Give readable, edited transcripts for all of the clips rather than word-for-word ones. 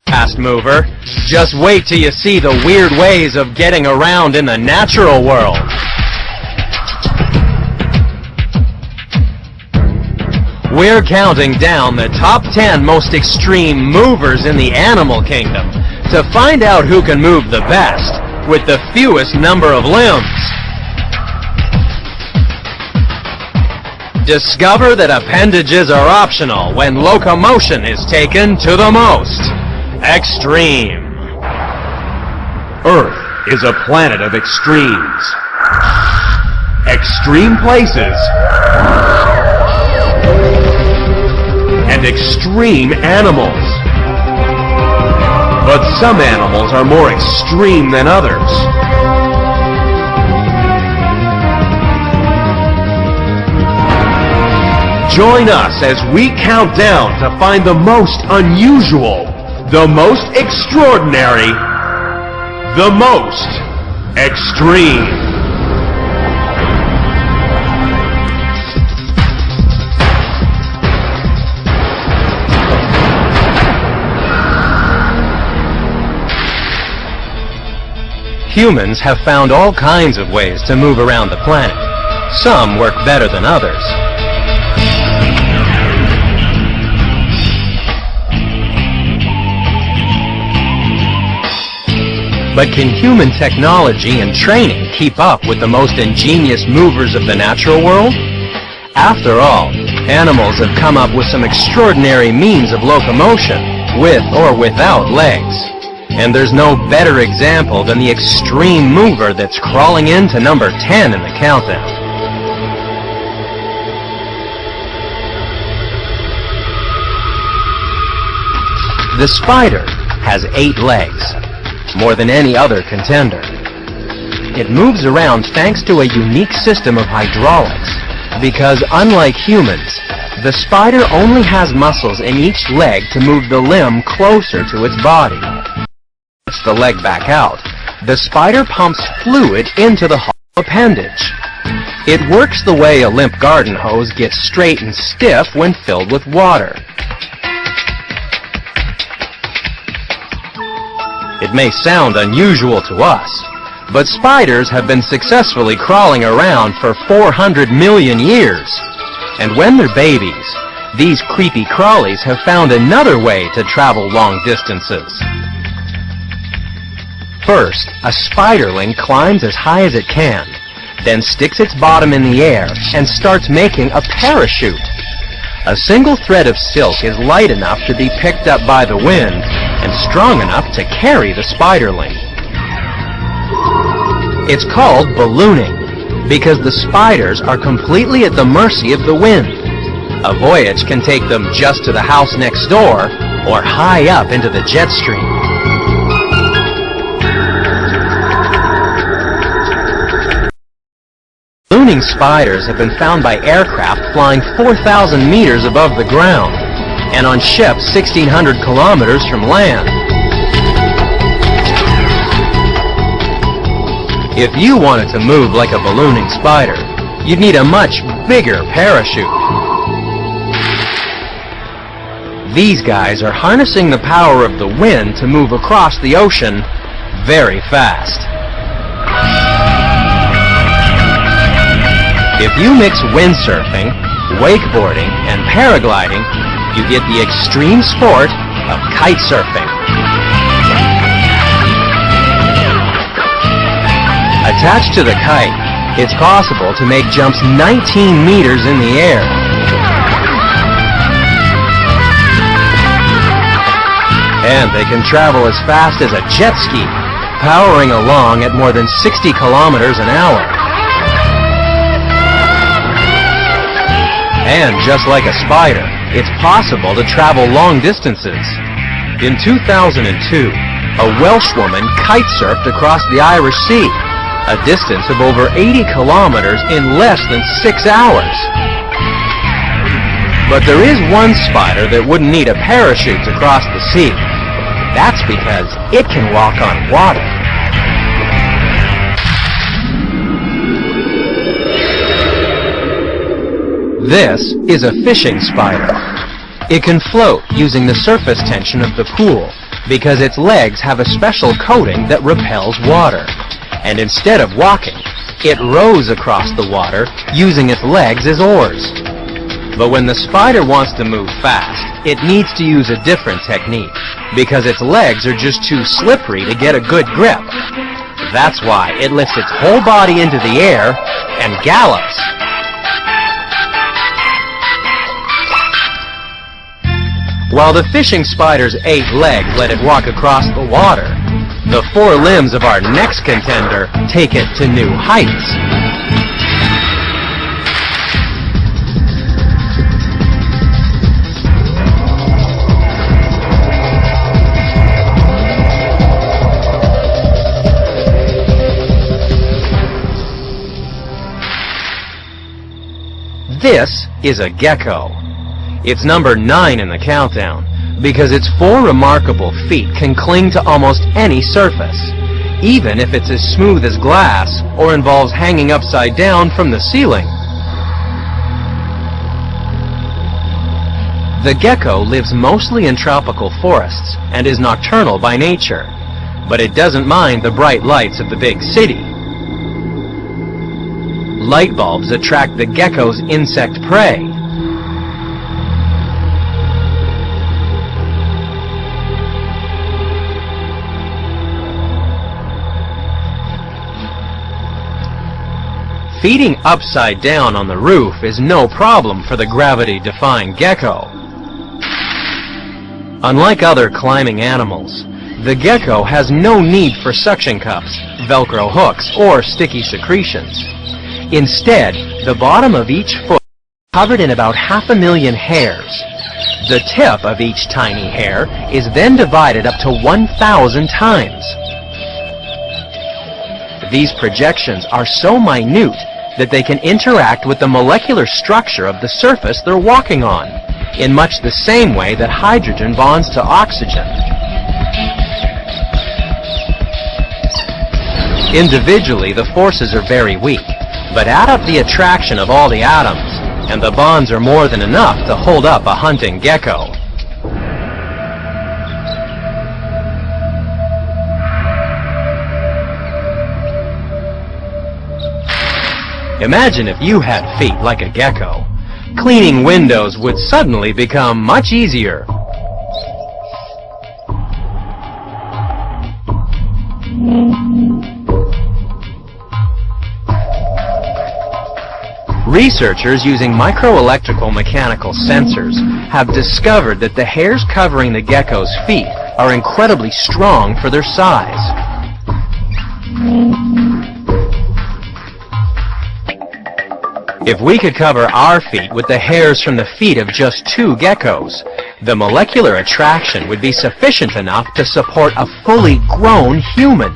fast mover. Just wait till you see the weird ways of getting around in the natural world. We're counting down the top 10 most extreme movers in the animal kingdom to find out who can move the best with the fewest number of limbs. Discover that appendages are optional when locomotion is taken to the most extreme. Earth is a planet of extremes. Extreme places and extreme animals. But some animals are more extreme than others. Join us as we count down to find the most unusual, the most extraordinary, the most extreme. Humans have found all kinds of ways to move around the planet. Some work better than others. But can human technology and training keep up with the most ingenious movers of the natural world? After all, animals have come up with some extraordinary means of locomotion, with or without legs. And there's no better example than the extreme mover that's crawling into number 10 in the countdown. The spider has 8 legs, more than any other contender. It moves around thanks to a unique system of hydraulics, because unlike humans, the spider only has muscles in each leg to move the limb closer to its body. The leg back out, the spider pumps fluid into the hollow appendage. It works the way a limp garden hose gets straight and stiff when filled with water. It may sound unusual to us, but spiders have been successfully crawling around for 400 million years. And when they're babies, these creepy crawlies have found another way to travel long distances. First, a spiderling climbs as high as it can, then sticks its bottom in the air and starts making a parachute. A single thread of silk is light enough to be picked up by the wind and strong enough to carry the spiderling. It's called ballooning because the spiders are completely at the mercy of the wind. A voyage can take them just to the house next door or high up into the jet stream. Ballooning spiders have been found by aircraft flying 4,000 meters above the ground and on ships 1,600 kilometers from land. If you wanted to move like a ballooning spider, you'd need a much bigger parachute. These guys are harnessing the power of the wind to move across the ocean very fast. If you mix windsurfing, wakeboarding, and paragliding, you get the extreme sport of kite surfing. Attached to the kite, it's possible to make jumps 19 meters in the air. And they can travel as fast as a jet ski, powering along at more than 60 kilometers an hour. And just like a spider, it's possible to travel long distances. In 2002, a Welsh woman kite surfed across the Irish Sea, a distance of over 80 kilometers in less than 6 hours. But there is one spider that wouldn't need a parachute to cross the sea. That's because it can walk on water. This is a fishing spider. It can float using the surface tension of the pool, because its legs have a special coating that repels water. And instead of walking, it rows across the water using its legs as oars. But when the spider wants to move fast, it needs to use a different technique, because its legs are just too slippery to get a good grip. That's why it lifts its whole body into the air and gallops. While the fishing spider's 8 legs let it walk across the water, the 4 limbs of our next contender take it to new heights. This is a gecko. It's number 9 in the countdown because its 4 remarkable feet can cling to almost any surface, even if it's as smooth as glass or involves hanging upside down from the ceiling. The gecko lives mostly in tropical forests and is nocturnal by nature, but it doesn't mind the bright lights of the big city. Light bulbs attract the gecko's insect prey. Feeding upside down on the roof is no problem for the gravity-defying gecko. Unlike other climbing animals, the gecko has no need for suction cups, Velcro hooks, or sticky secretions. Instead, the bottom of each foot is covered in about 500,000 hairs. The tip of each tiny hair is then divided up to 1,000 times. These projections are so minute that they can interact with the molecular structure of the surface they're walking on, in much the same way that hydrogen bonds to oxygen. Individually, the forces are very weak, but add up the attraction of all the atoms, and the bonds are more than enough to hold up a hunting gecko. Imagine if you had feet like a gecko. Cleaning windows would suddenly become much easier. Researchers using microelectrical mechanical sensors have discovered that the hairs covering the gecko's feet are incredibly strong for their size. If we could cover our feet with the hairs from the feet of just 2 geckos, the molecular attraction would be sufficient enough to support a fully grown human.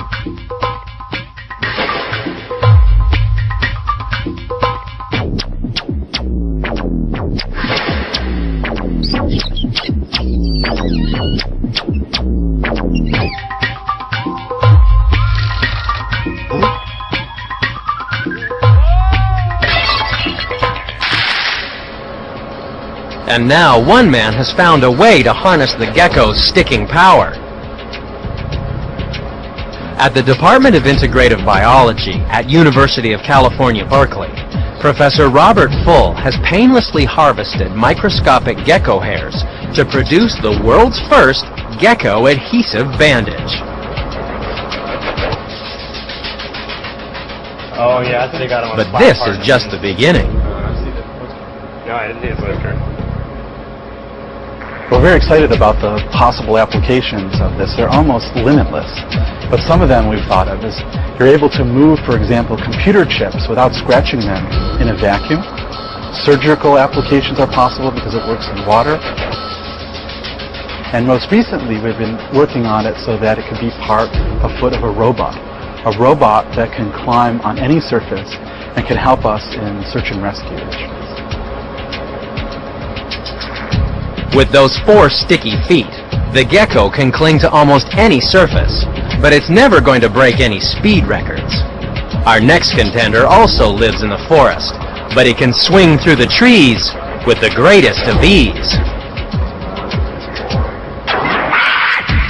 And now one man has found a way to harness the gecko's sticking power. At the Department of Integrative Biology at University of California, Berkeley, Professor Robert Full has painlessly harvested microscopic gecko hairs to produce the world's first gecko adhesive bandage. Oh yeah, I think they got him on But this is just the beginning. No, I didn't see the poster. We're very excited about the possible applications of this. They're almost limitless. But some of them we've thought of is you're able to move, for example, computer chips without scratching them in a vacuum. Surgical applications are possible because it works in water. And most recently, we've been working on it so that it can be a foot of a robot that can climb on any surface and can help us in search and rescue missions. With those 4 sticky feet, the gecko can cling to almost any surface, but it's never going to break any speed records. Our next contender also lives in the forest, but he can swing through the trees with the greatest of ease.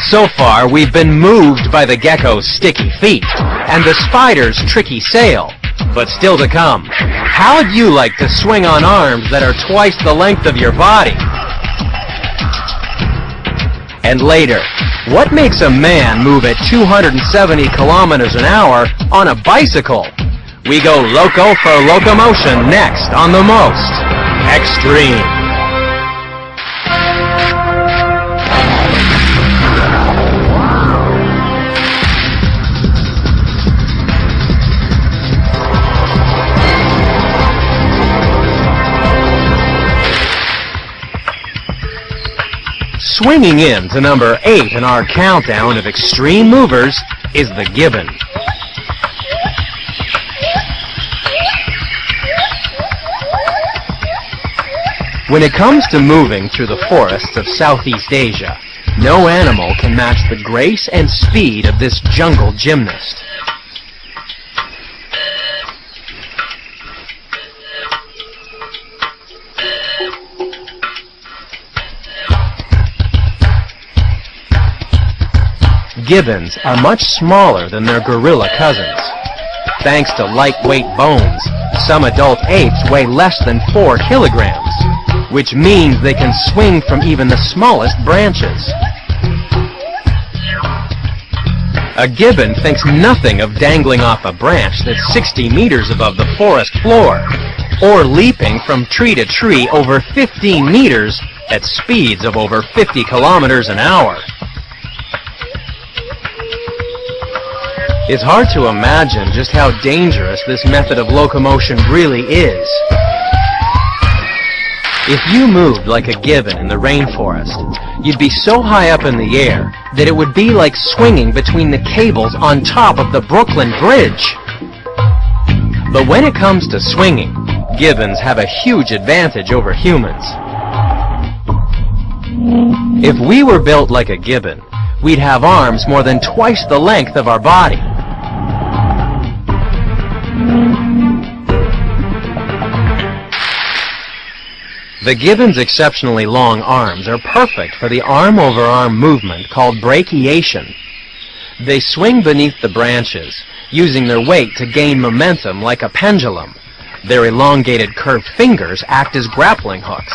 So far, we've been moved by the gecko's sticky feet and the spider's tricky sail. But still to come, how'd you like to swing on arms that are twice the length of your body? And later, what makes a man move at 270 kilometers an hour on a bicycle? We go loco for locomotion next on The Most Extreme. Swinging in to number 8 in our countdown of extreme movers is the gibbon. When it comes to moving through the forests of Southeast Asia, no animal can match the grace and speed of this jungle gymnast. Gibbons are much smaller than their gorilla cousins. Thanks to lightweight bones, some adult apes weigh less than 4 kilograms, which means they can swing from even the smallest branches. A gibbon thinks nothing of dangling off a branch that's 60 meters above the forest floor, or leaping from tree to tree over 15 meters at speeds of over 50 kilometers an hour. It's hard to imagine just how dangerous this method of locomotion really is. If you moved like a gibbon in the rainforest, you'd be so high up in the air that it would be like swinging between the cables on top of the Brooklyn Bridge. But when it comes to swinging, gibbons have a huge advantage over humans. If we were built like a gibbon, we'd have arms more than twice the length of our body. The gibbon's exceptionally long arms are perfect for the arm-over-arm movement called brachiation. They swing beneath the branches, using their weight to gain momentum like a pendulum. Their elongated curved fingers act as grappling hooks.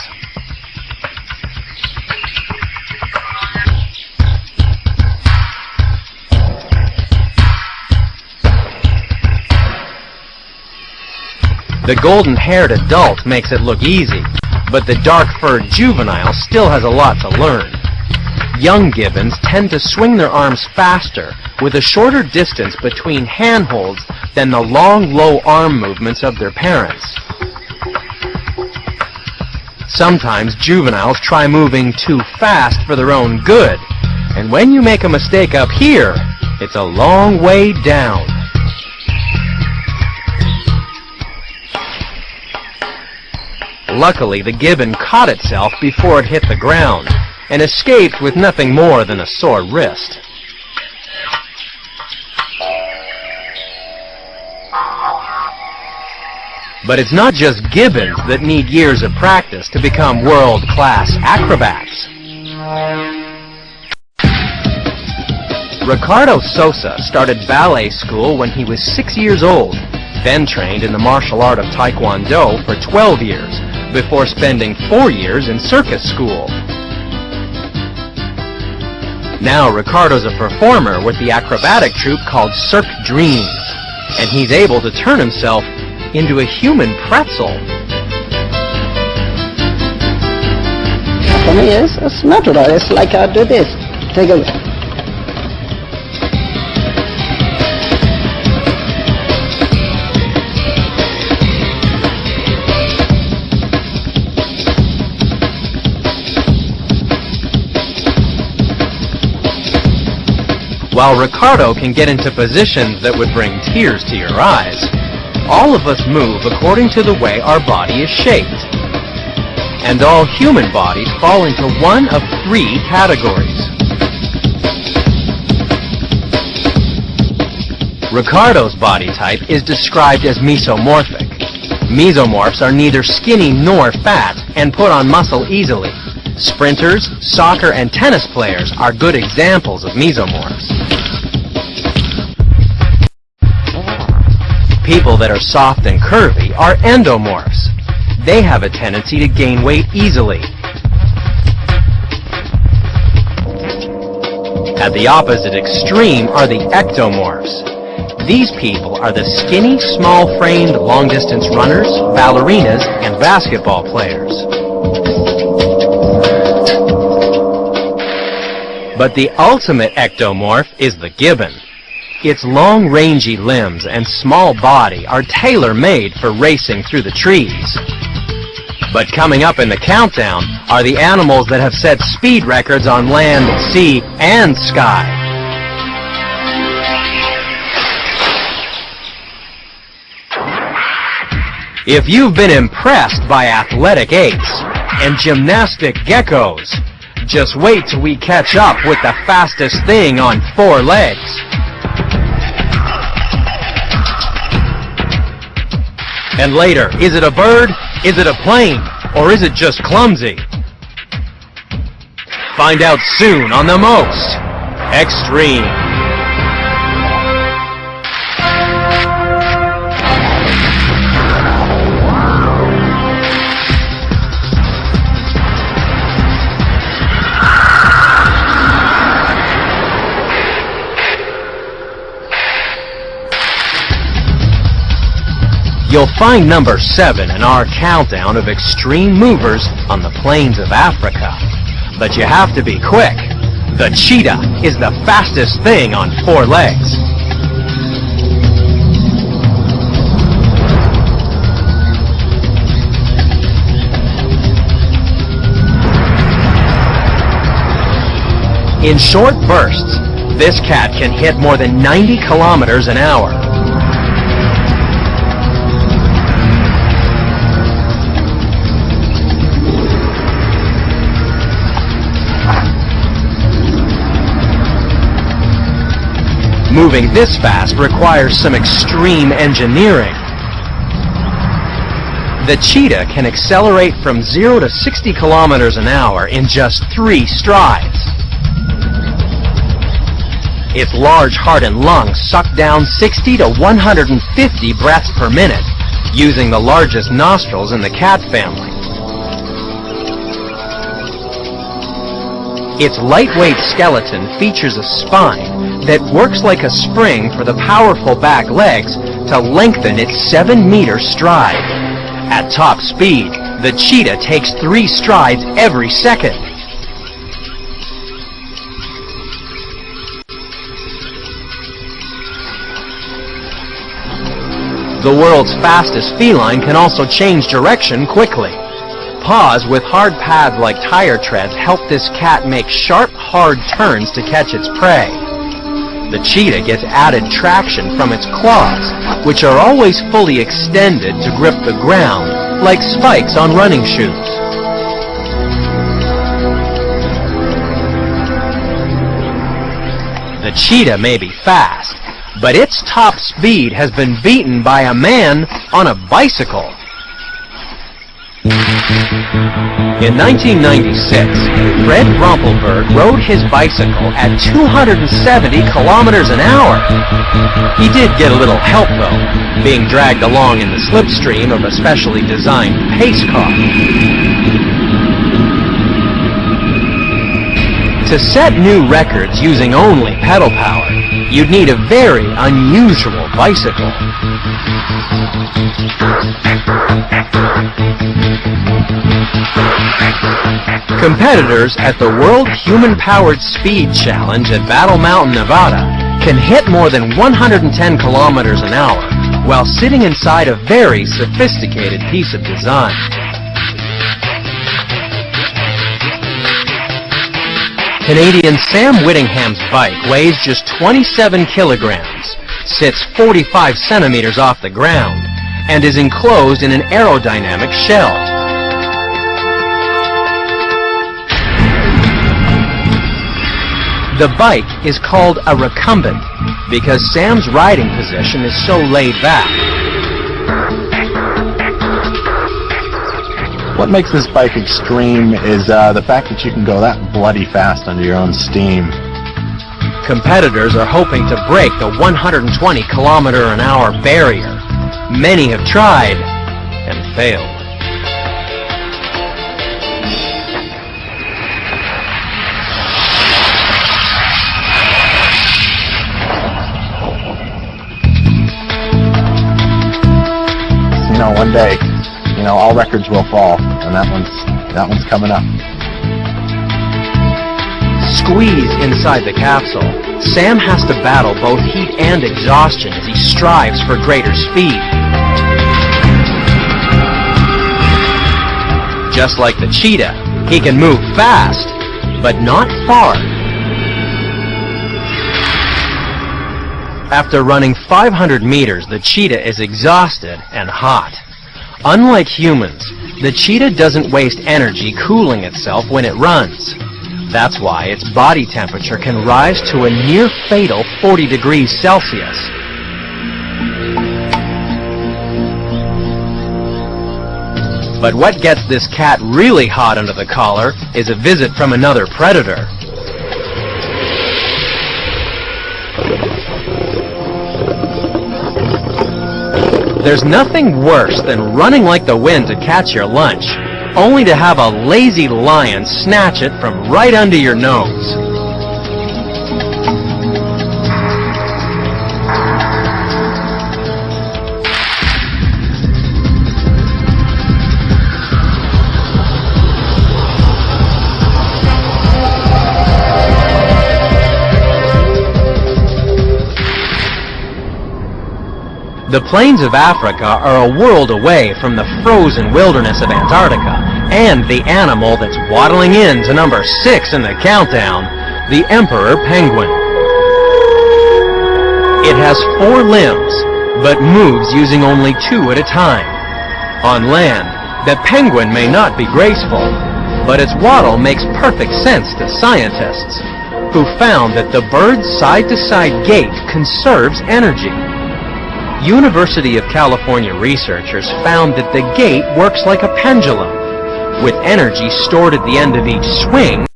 The golden-haired adult makes it look easy, but the dark-furred juvenile still has a lot to learn. Young gibbons tend to swing their arms faster, with a shorter distance between handholds than the long, low arm movements of their parents. Sometimes juveniles try moving too fast for their own good, and when you make a mistake up here, it's a long way down. Luckily, the gibbon caught itself before it hit the ground and escaped with nothing more than a sore wrist. But it's not just gibbons that need years of practice to become world-class acrobats. Ricardo Sosa started ballet school when he was 6 years old, then trained in the martial art of Taekwondo for 12 years, before spending 4 years in circus school. Now Ricardo's a performer with the acrobatic troupe called Cirque Dreams, and he's able to turn himself into a human pretzel. For me, it's natural. It's like I do this. Take a look. While Ricardo can get into positions that would bring tears to your eyes, all of us move according to the way our body is shaped. And all human bodies fall into one of 3 categories. Ricardo's body type is described as mesomorphic. Mesomorphs are neither skinny nor fat and put on muscle easily. Sprinters, soccer, and tennis players are good examples of mesomorphs. People that are soft and curvy are endomorphs. They have a tendency to gain weight easily. At the opposite extreme are the ectomorphs. These people are the skinny, small-framed, long-distance runners, ballerinas, and basketball players. But the ultimate ectomorph is the gibbon. Its long, rangy limbs and small body are tailor-made for racing through the trees. But coming up in the countdown are the animals that have set speed records on land, sea, and sky. If you've been impressed by athletic apes and gymnastic geckos, just wait till we catch up with the fastest thing on 4 legs. And later, is it a bird, is it a plane, or is it just clumsy? Find out soon on The Most Extreme. You'll find number 7 in our countdown of extreme movers on the plains of Africa. But you have to be quick. The cheetah is the fastest thing on 4 legs. In short bursts, this cat can hit more than 90 kilometers an hour. Moving this fast requires some extreme engineering. The cheetah can accelerate from 0 to 60 kilometers an hour in just 3 strides. Its large heart and lungs suck down 60 to 150 breaths per minute, using the largest nostrils in the cat family. Its lightweight skeleton features a spine that works like a spring for the powerful back legs to lengthen its 7-meter stride. At top speed, the cheetah takes 3 strides every second. The world's fastest feline can also change direction quickly. Paws with hard pads like tire treads help this cat make sharp, hard turns to catch its prey. The cheetah gets added traction from its claws, which are always fully extended to grip the ground, like spikes on running shoes. The cheetah may be fast, but its top speed has been beaten by a man on a bicycle. In 1996, Fred Rumpelberg rode his bicycle at 270 kilometers an hour. He did get a little help, though, being dragged along in the slipstream of a specially designed pace car. To set new records using only pedal power, you'd need a very unusual bicycle. Competitors at the World Human-Powered Speed Challenge at Battle Mountain, Nevada, can hit more than 110 kilometers an hour while sitting inside a very sophisticated piece of design. Canadian Sam Whittingham's bike weighs just 27 kilograms, sits 45 centimeters off the ground, and is enclosed in an aerodynamic shell. The bike is called a recumbent because Sam's riding position is so laid back. What makes this bike extreme is the fact that you can go that bloody fast under your own steam. Competitors are hoping to break the 120 km/h barrier. Many have tried and failed. One day, all records will fall, and that one's coming up. Squeezed inside the capsule, Sam has to battle both heat and exhaustion as he strives for greater speed. Just like the Cheetah, he can move fast, but not far. After running 500 meters, the Cheetah is exhausted and hot. Unlike humans, the Cheetah doesn't waste energy cooling itself when it runs. That's why its body temperature can rise to a near fatal 40 degrees Celsius. But what gets this cat really hot under the collar is a visit from another predator. There's nothing worse than running like the wind to catch your lunch, only to have a lazy lion snatch it from right under your nose. The plains of Africa are a world away from the frozen wilderness of Antarctica, and the animal that's waddling in to number 6 in the countdown, the emperor penguin. It has 4 limbs, but moves using only 2 at a time. On land, the penguin may not be graceful, but its waddle makes perfect sense to scientists, who found that the bird's side-to-side gait conserves energy. University of California researchers found that the gait works like a pendulum, with energy stored at the end of each swing.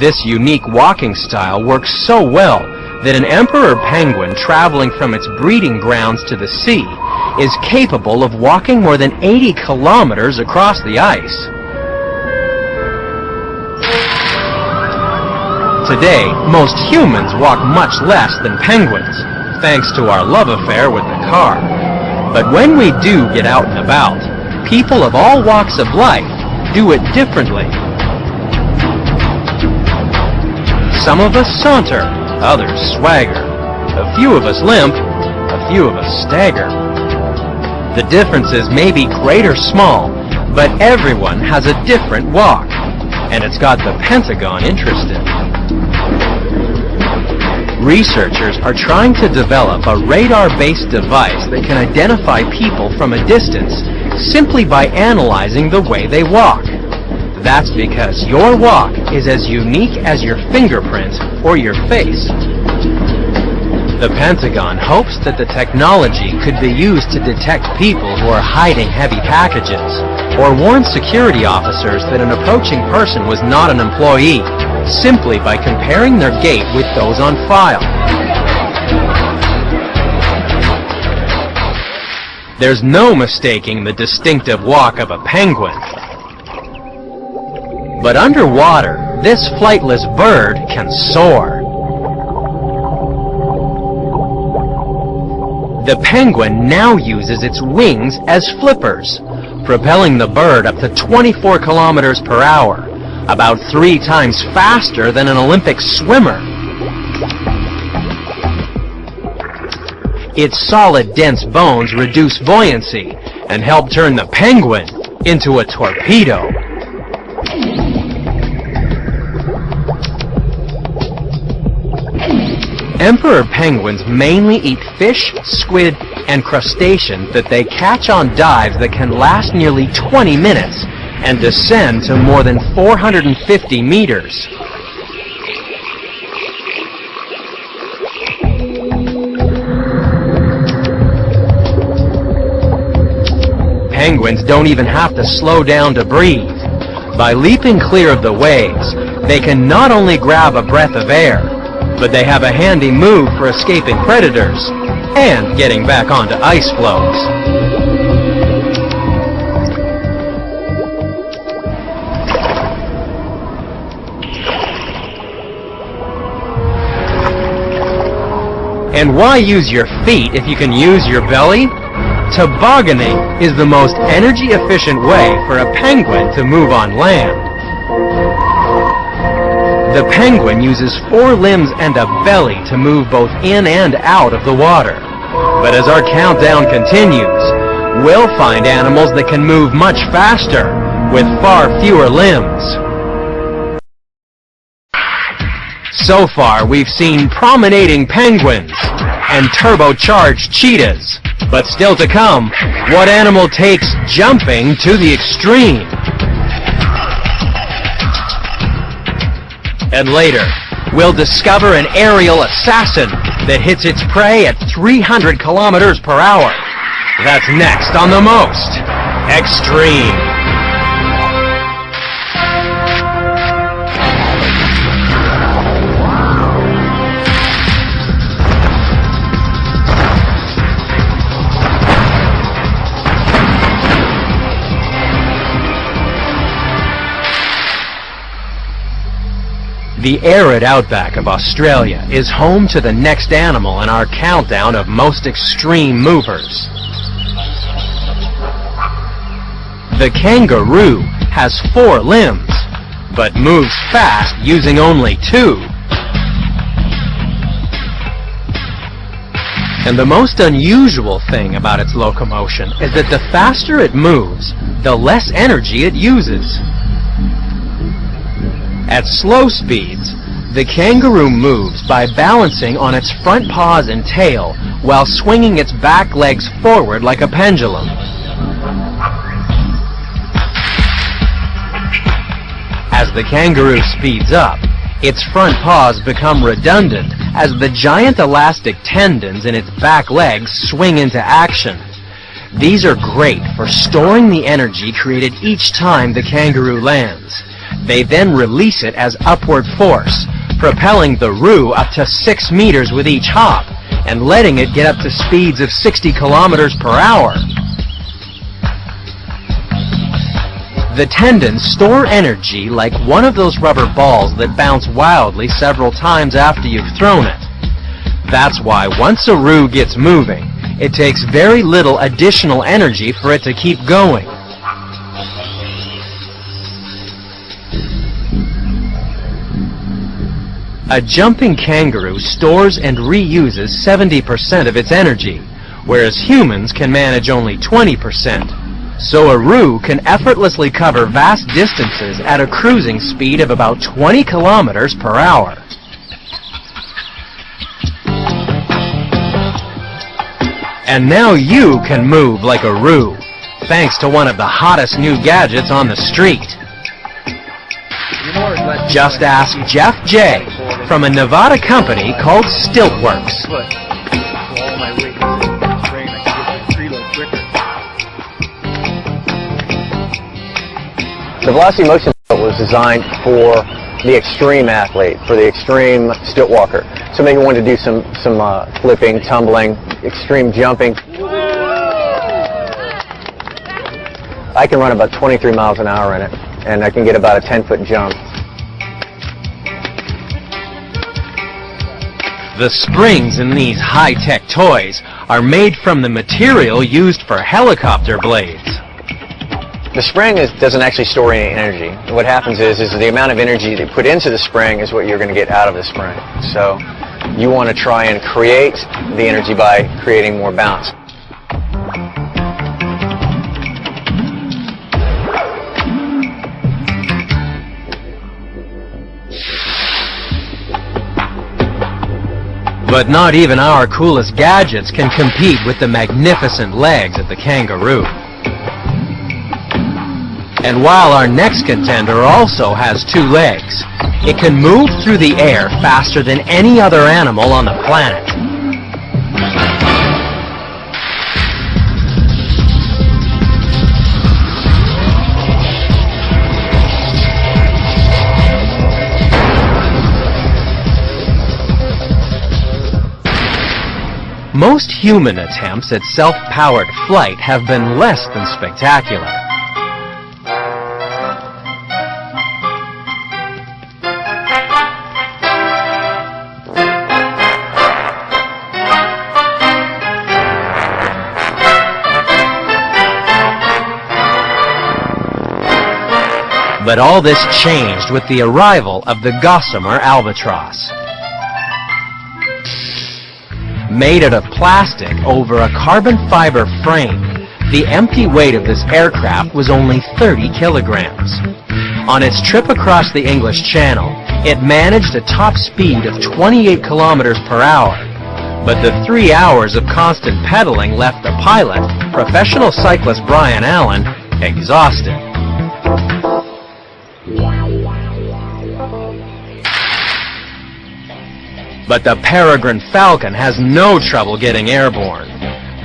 This unique walking style works so well that an emperor penguin traveling from its breeding grounds to the sea is capable of walking more than 80 kilometers across the ice. Today, most humans walk much less than penguins, thanks to our love affair with the car. But when we do get out and about, people of all walks of life do it differently. Some of us saunter, others swagger. A few of us limp, a few of us stagger. The differences may be great or small, but everyone has a different walk, and it's got the Pentagon interested. Researchers are trying to develop a radar-based device that can identify people from a distance simply by analyzing the way they walk. That's because your walk is as unique as your fingerprint or your face. The Pentagon hopes that the technology could be used to detect people who are hiding heavy packages, or warn security officers that an approaching person was not an employee, simply by comparing their gait with those on file. There's no mistaking the distinctive walk of a penguin. But underwater, this flightless bird can soar. The penguin now uses its wings as flippers, propelling the bird up to 24 kilometers per hour, about 3 times faster than an Olympic swimmer. Its solid, dense bones reduce buoyancy and help turn the penguin into a torpedo. Emperor penguins mainly eat fish, squid, and crustaceans that they catch on dives that can last nearly 20 minutes and descend to more than 450 meters. penguins don't even have to slow down to breathe. By leaping clear of the waves, they can not only grab a breath of air, but they have a handy move for escaping predators and getting back onto ice floes. And why use your feet if you can use your belly? Tobogganing is the most energy-efficient way for a penguin to move on land. The penguin uses 4 limbs and a belly to move both in and out of the water. But as our countdown continues, we'll find animals that can move much faster with far fewer limbs. So far, we've seen promenading penguins and turbocharged cheetahs. But still to come, what animal takes jumping to the extreme? And later, we'll discover an aerial assassin that hits its prey at 300 kilometers per hour. That's next on The Most Extreme. The arid outback of Australia is home to the next animal in our countdown of most extreme movers. The kangaroo has 4 limbs, but moves fast using only 2. And the most unusual thing about its locomotion is that the faster it moves, the less energy it uses. At slow speeds, the kangaroo moves by balancing on its front paws and tail while swinging its back legs forward like a pendulum. As the kangaroo speeds up, its front paws become redundant as the giant elastic tendons in its back legs swing into action. These are great for storing the energy created each time the kangaroo lands. They then release it as upward force, propelling the roo up to 6 meters with each hop, and letting it get up to speeds of 60 kilometers per hour. The tendons store energy like one of those rubber balls that bounce wildly several times after you've thrown it. That's why once a roo gets moving, it takes very little additional energy for it to keep going. A jumping kangaroo stores and reuses 70% of its energy, whereas humans can manage only 20%. So a roo can effortlessly cover vast distances at a cruising speed of about 20 kilometers per hour. And now you can move like a roo, thanks to one of the hottest new gadgets on the street. Just ask Jeff J. from a Nevada company called Stiltworks. The Velocity Motion Belt was designed for the extreme athlete, for the extreme stilt walker. Somebody who wanted to do some flipping, tumbling, extreme jumping. I can run about 23 miles an hour in it, and I can get about a 10-foot jump. The springs in these high-tech toys are made from the material used for helicopter blades. The spring doesn't actually store any energy. What happens is the amount of energy they put into the spring is what you're going to get out of the spring. So you want to try and create the energy by creating more bounce. But not even our coolest gadgets can compete with the magnificent legs of the kangaroo. And while our next contender also has 2 legs, it can move through the air faster than any other animal on the planet. Most human attempts at self-powered flight have been less than spectacular. But all this changed with the arrival of the Gossamer Albatross. Made out of plastic over a carbon fiber frame, the empty weight of this aircraft was only 30 kilograms. On its trip across the English Channel, it managed a top speed of 28 kilometers per hour. But the 3 hours of constant pedaling left the pilot, professional cyclist Brian Allen, exhausted. But the Peregrine Falcon has no trouble getting airborne.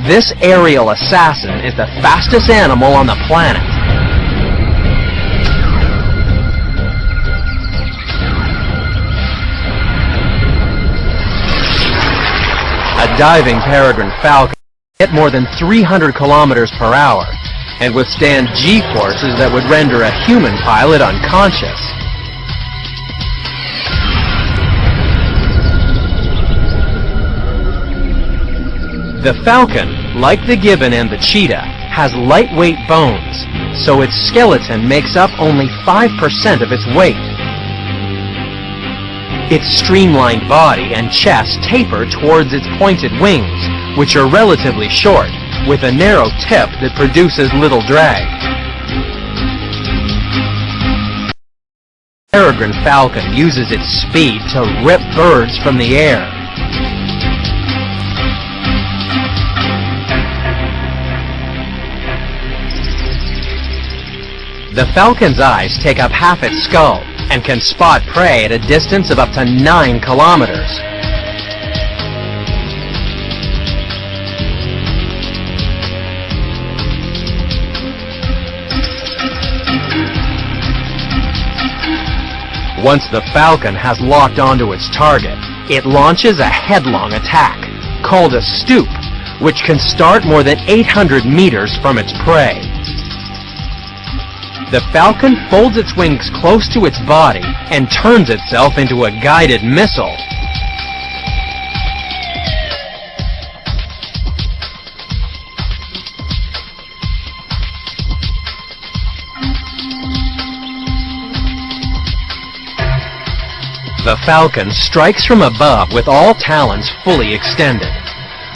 This aerial assassin is the fastest animal on the planet. A diving Peregrine Falcon can hit more than 300 kilometers per hour and withstand G-forces that would render a human pilot unconscious. The Falcon, like the gibbon and the cheetah, has lightweight bones, so its skeleton makes up only 5% of its weight. Its streamlined body and chest taper towards its pointed wings, which are relatively short, with a narrow tip that produces little drag. The Peregrine Falcon uses its speed to rip birds from the air. The Falcon's eyes take up half its skull and can spot prey at a distance of up to 9 kilometers. Once the Falcon has locked onto its target, it launches a headlong attack, called a stoop, which can start more than 800 meters from its prey. The Falcon folds its wings close to its body and turns itself into a guided missile. The Falcon strikes from above with all talons fully extended.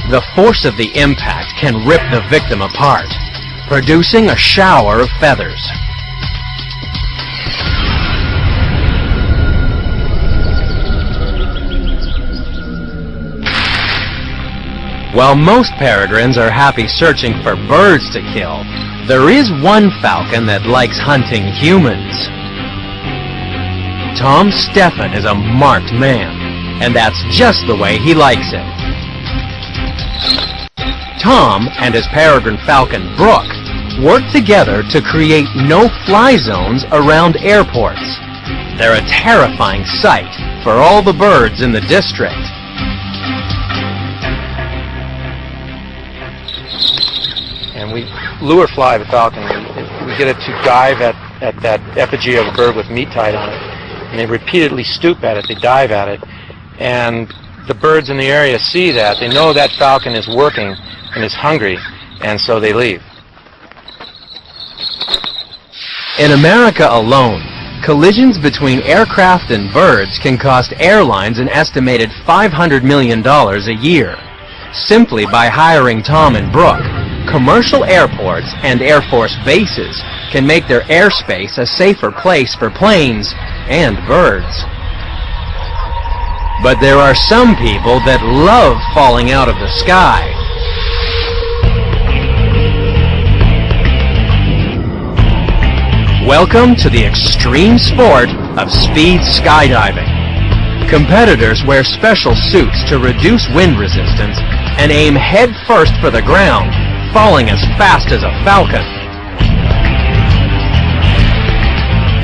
The force of the impact can rip the victim apart, producing a shower of feathers. While most peregrines are happy searching for birds to kill, there is one falcon that likes hunting humans. Tom Steffen is a marked man, and that's just the way he likes it. Tom and his peregrine falcon Brooke work together to create no-fly zones around airports. They're a terrifying sight for all the birds in the district. And we lure fly the falcon. We get it to dive at that effigy of a bird with meat tied on it. And they repeatedly stoop at it, they dive at it. And the birds in the area see that. They know that falcon is working and is hungry, and so they leave. In America alone, collisions between aircraft and birds can cost airlines an estimated $500 million a year. Simply by hiring Tom and Brooke, commercial airports and Air Force bases can make their airspace a safer place for planes and birds. But there are some people that love falling out of the sky. Welcome to the extreme sport of speed skydiving. Competitors wear special suits to reduce wind resistance and aim head first for the ground, falling as fast as a falcon.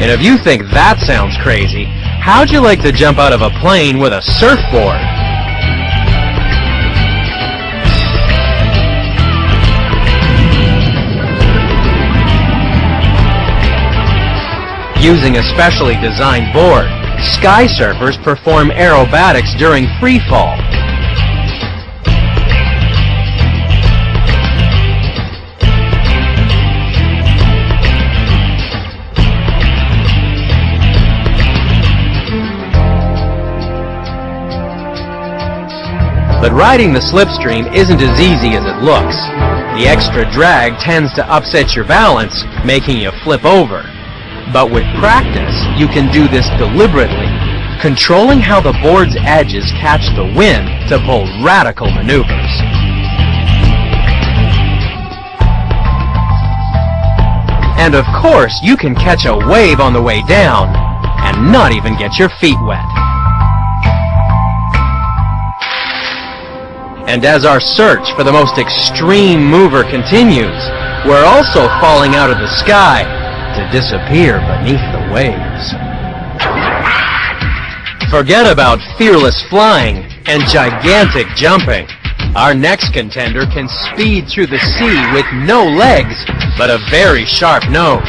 And if you think that sounds crazy, how'd you like to jump out of a plane with a surfboard? Using a specially designed board, sky surfers perform aerobatics during free fall. But riding the slipstream isn't as easy as it looks. The extra drag tends to upset your balance, making you flip over. But with practice, you can do this deliberately, controlling how the board's edges catch the wind to pull radical maneuvers. And of course, you can catch a wave on the way down and not even get your feet wet. And as our search for the most extreme mover continues, we're also falling out of the sky to disappear beneath the waves. Forget about fearless flying and gigantic jumping. Our next contender can speed through the sea with no legs, but a very sharp nose.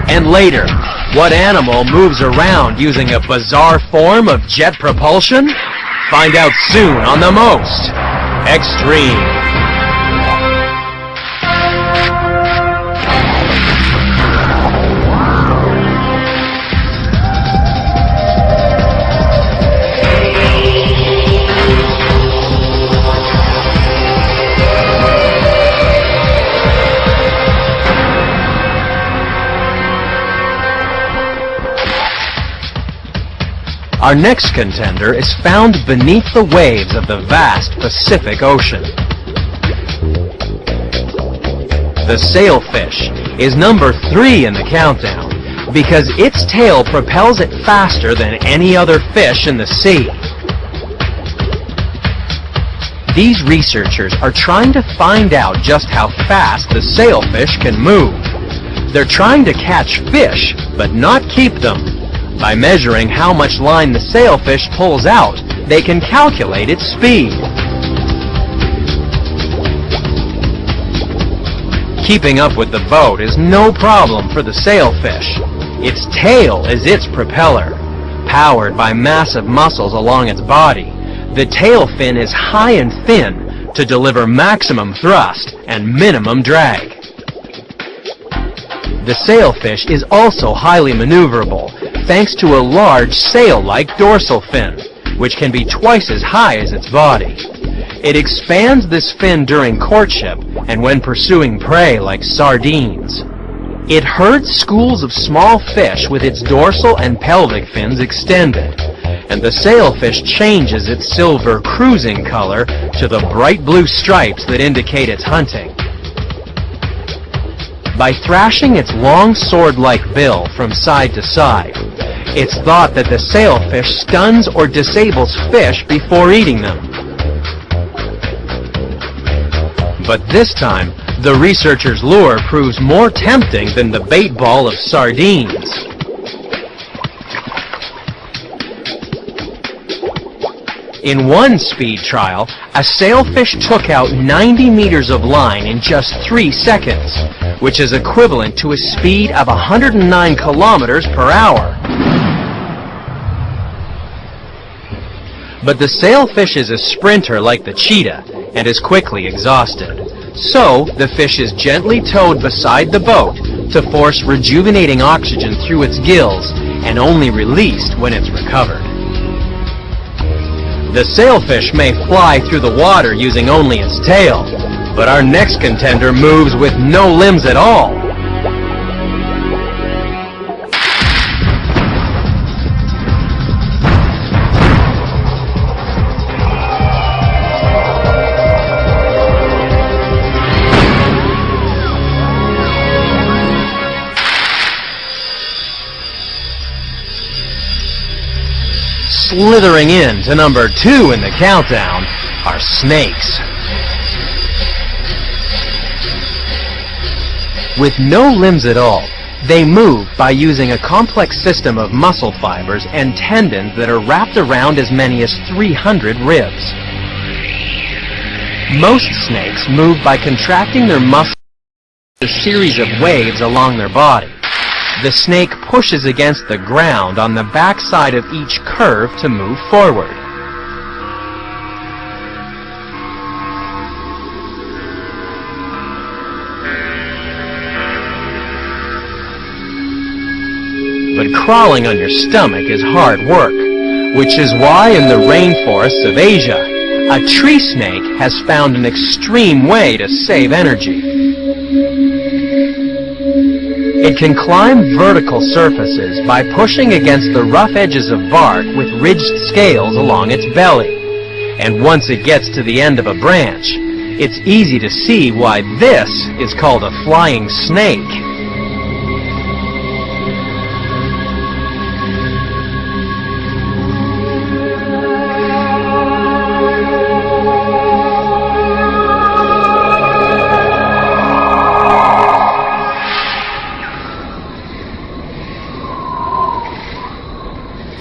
And later, what animal moves around using a bizarre form of jet propulsion? Find out soon on The Most Extreme. Our next contender is found beneath the waves of the vast Pacific Ocean. The sailfish is number 3 in the countdown because its tail propels it faster than any other fish in the sea. These researchers are trying to find out just how fast the sailfish can move. They're trying to catch fish, but not keep them. By measuring how much line the sailfish pulls out, they can calculate its speed. Keeping up with the boat is no problem for the sailfish. Its tail is its propeller. Powered by massive muscles along its body, the tail fin is high and thin to deliver maximum thrust and minimum drag. The sailfish is also highly maneuverable, thanks to a large sail-like dorsal fin, which can be twice as high as its body. It expands this fin during courtship and when pursuing prey like sardines. It herds schools of small fish with its dorsal and pelvic fins extended, and the sailfish changes its silver cruising color to the bright blue stripes that indicate it's hunting. By thrashing its long sword-like bill from side to side, it's thought that the sailfish stuns or disables fish before eating them. But this time, the researchers' lure proves more tempting than the bait ball of sardines. In one speed trial, a sailfish took out 90 meters of line in just 3 seconds, which is equivalent to a speed of 109 kilometers per hour. But the sailfish is a sprinter like the cheetah and is quickly exhausted. So, the fish is gently towed beside the boat to force rejuvenating oxygen through its gills and only released when it's recovered. The sailfish may fly through the water using only its tail, but our next contender moves with no limbs at all. Slithering in to number 2 in the countdown are snakes. With no limbs at all, they move by using a complex system of muscle fibers and tendons that are wrapped around as many as 300 ribs. Most snakes move by contracting their muscles a series of waves along their body. The snake pushes against the ground on the backside of each curve to move forward. But crawling on your stomach is hard work, which is why in the rainforests of Asia, a tree snake has found an extreme way to save energy. It can climb vertical surfaces by pushing against the rough edges of bark with ridged scales along its belly. And once it gets to the end of a branch, it's easy to see why this is called a flying snake.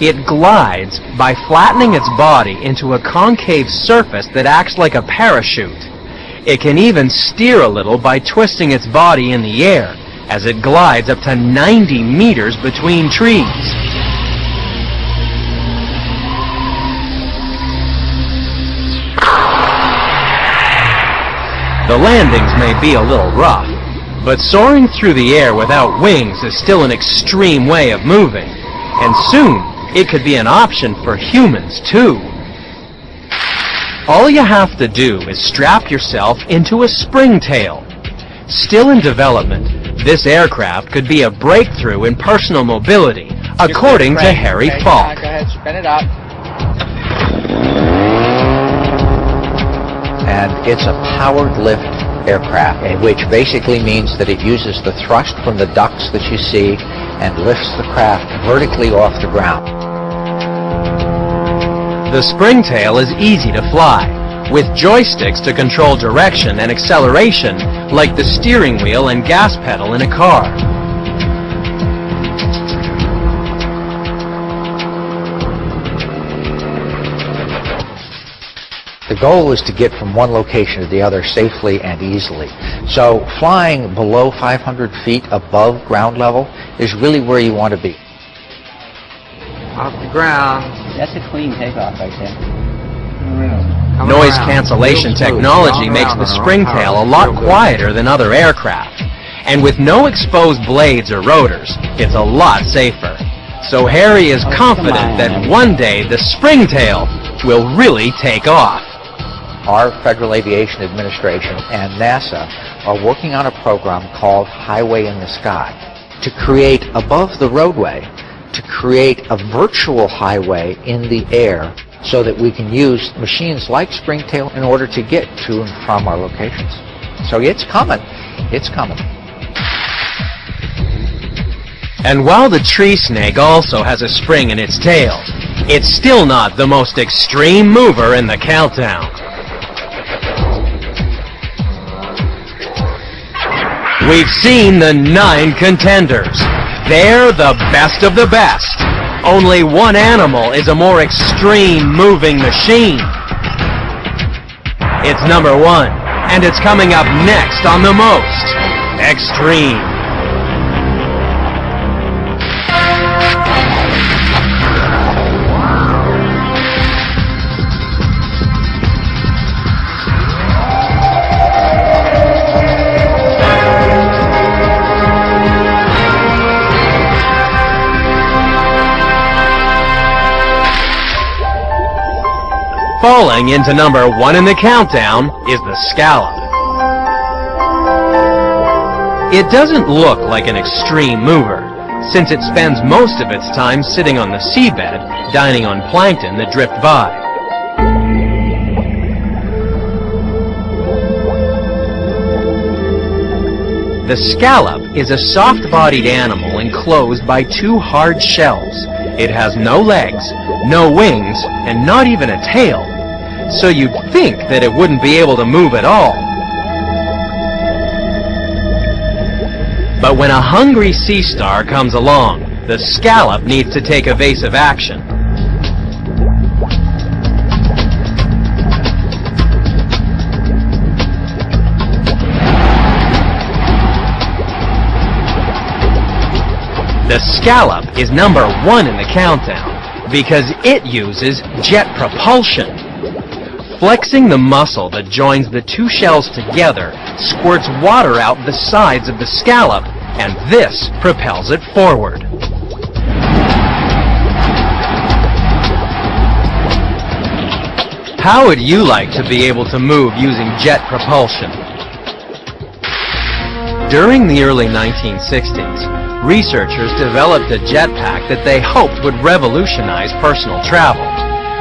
It glides by flattening its body into a concave surface that acts like a parachute. It can even steer a little by twisting its body in the air as it glides up to 90 meters between trees. The landings may be a little rough, but soaring through the air without wings is still an extreme way of moving, and soon it could be an option for humans, too. All you have to do is strap yourself into a springtail. Still in development, this aircraft could be a breakthrough in personal mobility, according to Harry Falk. Go ahead, spin it up. And it's a powered lift aircraft, which basically means that it uses the thrust from the ducts that you see and lifts the craft vertically off the ground. The springtail is easy to fly, with joysticks to control direction and acceleration like the steering wheel and gas pedal in a car. The goal is to get from one location to the other safely and easily. So flying below 500 feet above ground level is really where you want to be. Off the ground. That's a clean takeoff right there. Noise cancellation technology makes the springtail a lot quieter than other aircraft. And with no exposed blades or rotors, it's a lot safer. So Harry is confident that one day the springtail will really take off. Our Federal Aviation Administration and NASA are working on a program called Highway in the Sky to create above the roadway, to create a virtual highway in the air so that we can use machines like Springtail in order to get to and from our locations. So it's coming. It's coming. And while the tree snake also has a spring in its tail, it's still not the most extreme mover in the countdown. We've seen the 9 contenders. They're the best of the best. Only one animal is a more extreme moving machine. It's number 1, and it's coming up next on the most extreme. Falling into number 1 in the countdown is the Scallop. It doesn't look like an extreme mover, since it spends most of its time sitting on the seabed, dining on plankton that drift by. The Scallop is a soft-bodied animal enclosed by 2 hard shells. It has no legs, no wings, and not even a tail. So you'd think that it wouldn't be able to move at all. But when a hungry sea star comes along, the Scallop needs to take evasive action. The Scallop is number 1 in the countdown because it uses jet propulsion. Flexing the muscle that joins the two shells together squirts water out the sides of the Scallop, and this propels it forward. How would you like to be able to move using jet propulsion? During the early 1960s, researchers developed a jetpack that they hoped would revolutionize personal travel.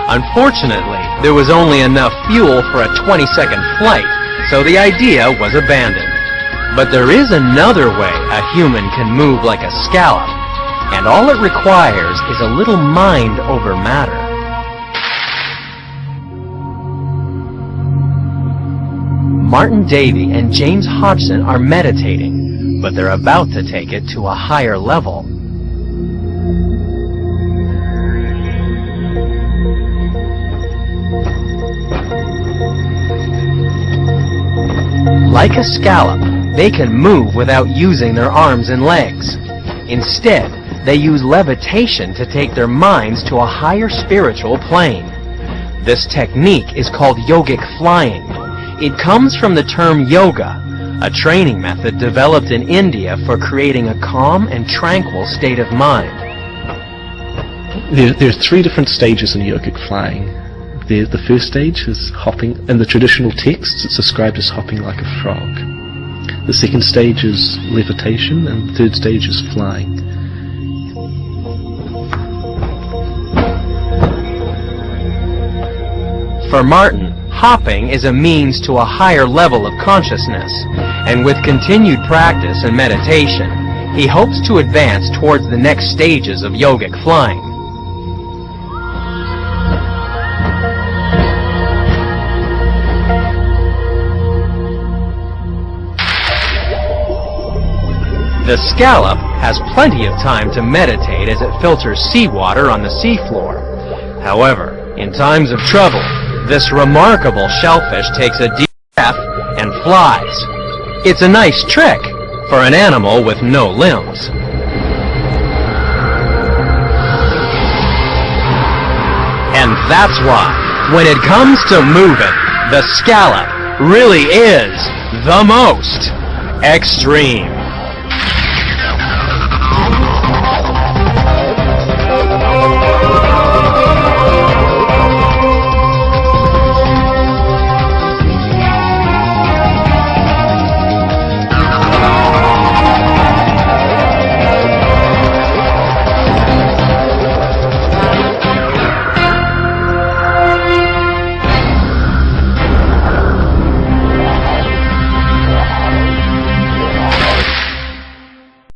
Unfortunately, there was only enough fuel for a 20-second flight, so the idea was abandoned. But there is another way a human can move like a Scallop, and all it requires is a little mind over matter. Martin Davy and James Hodgson are meditating, but they're about to take it to a higher level. Like a Scallop, they can move without using their arms and legs. Instead, they use levitation to take their minds to a higher spiritual plane. This technique is called Yogic Flying. It comes from the term yoga, a training method developed in India for creating a calm and tranquil state of mind. There are 3 different stages in yogic flying. The first stage is hopping. In the traditional texts, it's described as hopping like a frog. The second stage is levitation, and the third stage is flying. For Martin, hopping is a means to a higher level of consciousness, and with continued practice and meditation, he hopes to advance towards the next stages of yogic flying. The Scallop has plenty of time to meditate as it filters seawater on the seafloor. However, in times of trouble, this remarkable shellfish takes a deep breath and flies. It's a nice trick for an animal with no limbs. And that's why, when it comes to moving, the Scallop really is the most extreme.